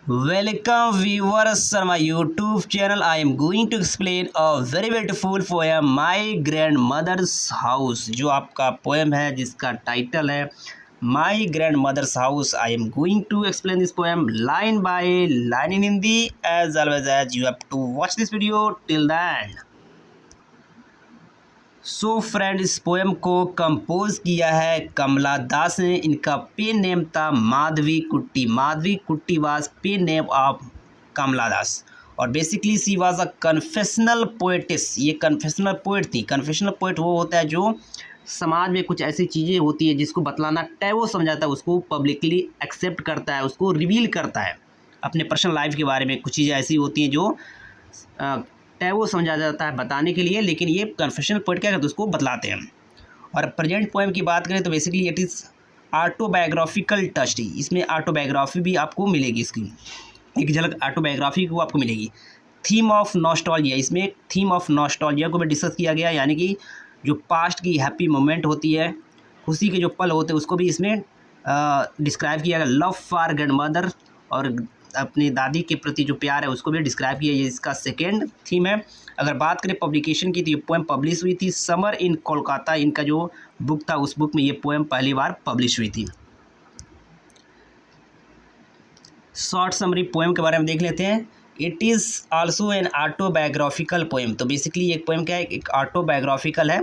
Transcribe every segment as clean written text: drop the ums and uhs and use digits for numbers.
Welcome viewers on my YouTube channel. I am going to explain a very beautiful poem My Grandmother's House, जो आपका poem है जिसका title है My Grandmother's House. I am going to explain this poem line by line in Hindi. As always, as you have to watch this video till the end. So friend, इस poem को compose किया है कमला दास ने। इनका pen name था माधवी कुट्टी। माधवी कुट्टी was pen name of कमला दास और basically she was a confessional poet's. ये कन्फेशनल पोएट थी। कन्फेशनल पोएट वो होता है जो समाज में कुछ ऐसी चीज़ें होती है जिसको बतलाना टैबू समझाता है, उसको पब्लिकली एक्सेप्ट करता है, उसको रिवील करता है अपने पर्सनल लाइफ के बारे में। कुछ चीज़ें ऐसी होती हैं जो टैबू समझा जाता है बताने के लिए, लेकिन ये कन्फेशनल पोएट क्या करते हैं उसको बतलाते हैं। और प्रेजेंट पोएम की बात करें तो basically it is autobiographical touch. इसमें ऑटोबायोग्राफी भी आपको मिलेगी, इसकी एक झलक ऑटोबायोग्राफी को आपको मिलेगी। थीम ऑफ नॉस्टैल्जिया, इसमें थीम ऑफ नॉस्टैल्जिया को भी डिस्कस किया गया, यानी कि जो पास्ट की हैप्पी मोमेंट होती है, खुशी के जो पल होते हैं उसको भी इसमें डिस्क्राइब किया गया। लव फॉर ग्रैंडमदर और अपनी दादी के प्रति जो प्यार है उसको भी डिस्क्राइब किया। ये इसका सेकेंड थीम है। अगर बात करें पब्लिकेशन की तो ये पोएम पब्लिश हुई थी समर इन कोलकाता। इनका जो बुक था उस बुक में ये पोएम पहली बार पब्लिश हुई थी। शॉर्ट समरी पोएम के बारे में देख लेते हैं। It is also an autobiographical poem. तो बेसिकली एक पोएम क्या है, एक ऑटोबायोग्राफिकल है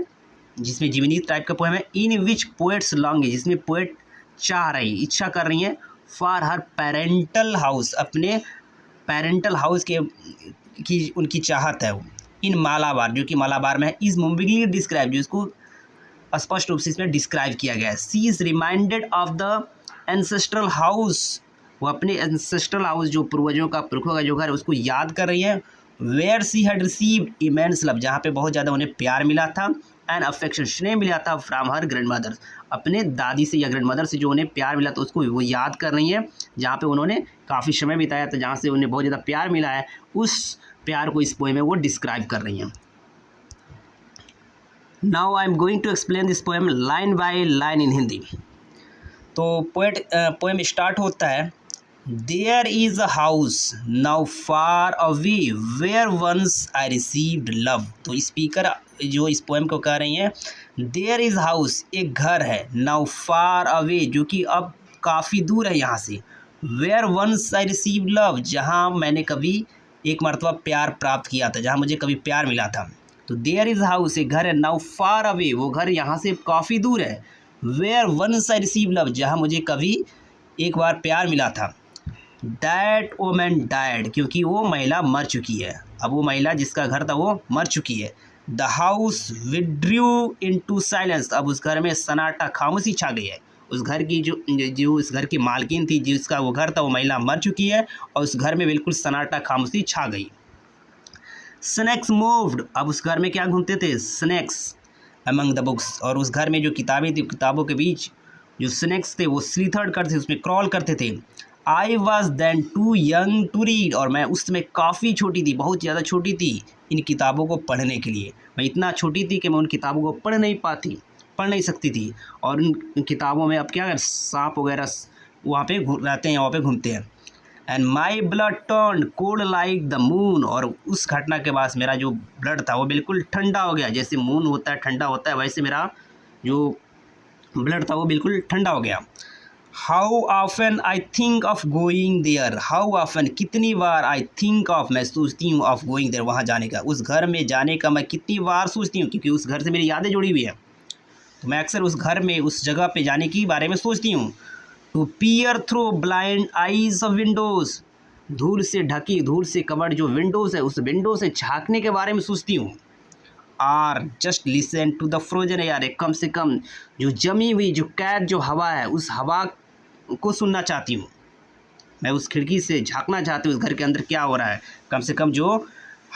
जिसमें जीवनी टाइप का पोएम है। इन विच पोएट्स लॉन्ग, जिसमें पोएट चाह रही, इच्छा कर रही हैं फॉर हर पेरेंटल हाउस, अपने पेरेंटल हाउस के की उनकी चाहत है। इन मालाबार, जो कि मालाबार में है, इज़ मूविंगली डिस्क्राइब, जो इसको स्पष्ट रूप से इसमें डिस्क्राइब किया गया है। She is reminded of the ancestral house, वो अपने एंसेस्ट्रल हाउस जो पूर्वजों का, पुरखों का जो घर है उसको याद कर रही है। Where she had received immense love, जहाँ पे बहुत ज़्यादा उन्हें प्यार मिला था, एंड अफेक्शन, स्नेह मिला था फ्रॉम हर ग्रैंडमदर, अपने दादी से या ग्रैंडमदर से जो उन्हें प्यार मिला था उसको वो याद कर रही है, जहाँ पे उन्होंने काफ़ी समय बिताया था, जहाँ से उन्हें बहुत ज़्यादा प्यार मिला है, उस प्यार को इस पोएम में वो डिस्क्राइब कर रही हैं। Now I am going to explain this poem line by line in Hindi. तो पोएम स्टार्ट होता है, there is a house now far away where once I received love. तो स्पीकर जो इस पोएम को कह रही हैं, देयर इज़ हाउस, एक घर है, नाउ फार अवे, जो कि अब काफ़ी दूर है यहाँ से, where once I received love, जहाँ मैंने कभी एक मरतबा प्यार प्राप्त किया था, जहाँ मुझे कभी प्यार मिला था। तो देयर इज़ हाउस, एक घर है, नाउ फार अवे, वो घर यहाँ से काफ़ी दूर है, where once I receive love, जहाँ मुझे कभी एक बार प्यार मिला था। दैट वोमन डायड, क्योंकि वो महिला मर चुकी है, अब वो महिला जिसका घर था वो मर चुकी है। The house withdrew into silence, अब उस घर में सन्नाटा, खामोशी छा गई है। उस घर की जो उस घर की मालकिन थी, जिसका वो घर था, वो महिला मर चुकी है और उस घर में बिल्कुल सन्नाटा, खामोशी छा गई। स्नैक्स मूव्ड, अब उस घर में क्या घूमते थे, स्नैक्स अमंग द बुक्स, और उस घर में जो किताबें थी, किताबों के बीच जो स्नैक्स थे वो स्लीथर्ड करते थे, उसमें क्रॉल करते थे। I was then too young to read, और मैं उस समय काफ़ी छोटी थी, बहुत ज़्यादा छोटी थी इन किताबों को पढ़ने के लिए। मैं इतना छोटी थी कि मैं उन किताबों को पढ़ नहीं सकती थी। और उन किताबों में अब क्या है, सांप वगैरह वहाँ पे रहते हैं, वहाँ पे घूमते हैं। And my blood turn cold like the moon, और उस घटना के बाद मेरा जो ब्लड था वो बिल्कुल ठंडा हो गया, जैसे मून होता है ठंडा होता है, वैसे मेरा जो ब्लड था वो बिल्कुल ठंडा हो गया। How often I think of going there, how often, कितनी बार, आई थिंक ऑफ, मैं सोचती हूँ, ऑफ गोइंग देयर, वहाँ जाने का, उस घर में जाने का मैं कितनी बार सोचती हूँ, क्योंकि उस घर से मेरी यादें जुड़ी हुई है, तो मैं अक्सर उस घर में, उस जगह पे जाने की बारे में सोचती हूँ। To peer through blind eyes of windows, धूल से ढकी, धूल से कवर्ड जो विंडोज़ है, उस विंडो से झाँकने के बारे में सोचती हूँ। Or just listen to the frozen air, कम से कम जो जमी हुई, जो कैद जो हवा है, उस हवा को सुनना चाहती हूँ। मैं उस खिड़की से झांकना चाहती हूँ उस घर के अंदर क्या हो रहा है, कम से कम जो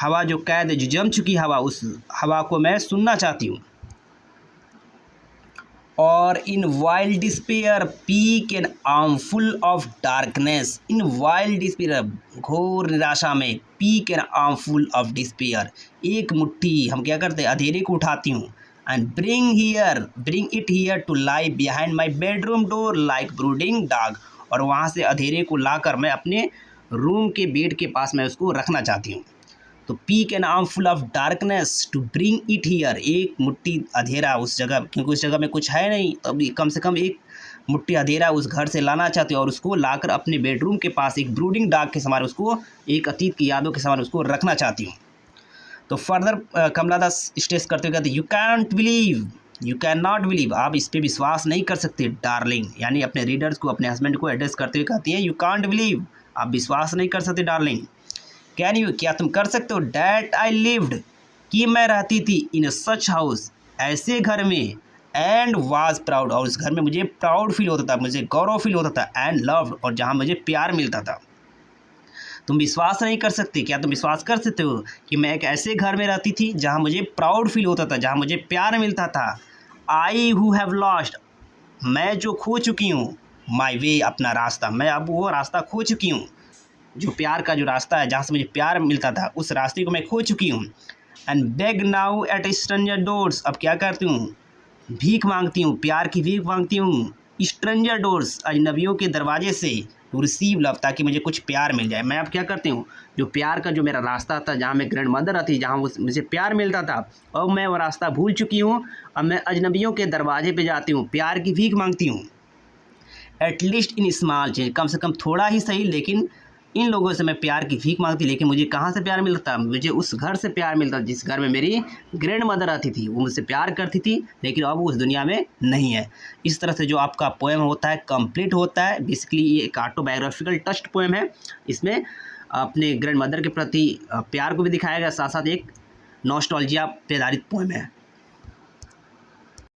हवा जो कैद है, जो जम चुकी हवा, उस हवा को मैं सुनना चाहती हूँ। और in wild despair pick an armful of darkness, in wild despair, घोर निराशा में, pick an armful of despair, एक मुट्ठी हम क्या करते हैं, अंधेरे को उठाती हूँ। And bring it here to lie behind my bedroom door like brooding dog, और वहाँ से अंधेरे को लाकर मैं अपने रूम के बेड के पास मैं उसको रखना चाहती हूँ। तो pick an armful of darkness to bring it here, एक मुट्ठी अंधेरा उस जगह, क्योंकि उस जगह में कुछ है नहीं, तो अभी कम से कम एक मुट्ठी अंधेरा उस घर से लाना चाहती हूँ और उसको लाकर अपने बेडरूम के पास एक ब्रूडिंग डॉग के समान उसको, एक अतीत की यादों के समान उसको रखना चाहती हूँ। तो फर्दर कमला दास स्टेज करते हुए कहते, यू कैन नॉट बिलीव, आप इस पर विश्वास नहीं कर सकते डार्लिंग, यानी अपने रीडर्स को, अपने हस्बैंड को एड्रेस करते हुए कहती है, यू कांट बिलीव, आप विश्वास नहीं कर सकते डार्लिंग। कैन यू, क्या तुम कर सकते हो, डैट आई लिव्ड, कि मैं रहती थी, इन सच हाउस, ऐसे घर में, एंड वाज प्राउड, और उस घर में मुझे प्राउड फील होता था, मुझे गौरव फील होता था, एंड लव्ड, और जहाँ मुझे प्यार मिलता था। तुम विश्वास नहीं कर सकते, क्या तुम विश्वास कर सकते हो कि मैं एक ऐसे घर में रहती थी जहाँ मुझे प्राउड फील होता था, जहाँ मुझे प्यार मिलता था। आई हु हैव लॉस्ट, मैं जो खो चुकी हूँ, माई वे, अपना रास्ता, मैं अब वो रास्ता खो चुकी हूँ, जो प्यार का जो रास्ता है, जहाँ से मुझे प्यार मिलता था, उस रास्ते को मैं खो चुकी हूँ। And beg now at stranger doors, अब क्या करती हूँ, भीख मांगती हूँ, प्यार की भीख मांगती हूँ, स्ट्रेंजर डोर्स, अजनबियों के दरवाजे से, टू रिसीव लव, ताकि मुझे कुछ प्यार मिल जाए। मैं अब क्या करती हूँ, जो प्यार का जो मेरा रास्ता था, जहाँ मैं ग्रैंड मदर रहती, जहाँ वो मुझे प्यार मिलता था, अब मैं वो रास्ता भूल चुकी हूँ, अब मैं अजनबियों के दरवाजे पे जाती हूँ, प्यार की भीख मांगती हूँ। एटलीस्ट इन स्मॉल चेंज, कम से कम थोड़ा ही सही, लेकिन इन लोगों से मैं प्यार की भीख मांगती, लेकिन मुझे कहाँ से प्यार मिलता, मुझे उस घर से प्यार मिलता जिस घर में मेरी ग्रैंड मदर आती थी, वो मुझसे प्यार करती थी, लेकिन अब वो उस दुनिया में नहीं है। इस तरह से जो आपका पोएम होता है कंप्लीट होता है। बेसिकली ये एक ऑटोबायोग्राफिकल टस्ट पोएम है, इसमें अपने ग्रैंड मदर के प्रति प्यार को भी दिखाया गया, साथ साथ एक नॉस्टैल्जिया पे आधारित पोएम है।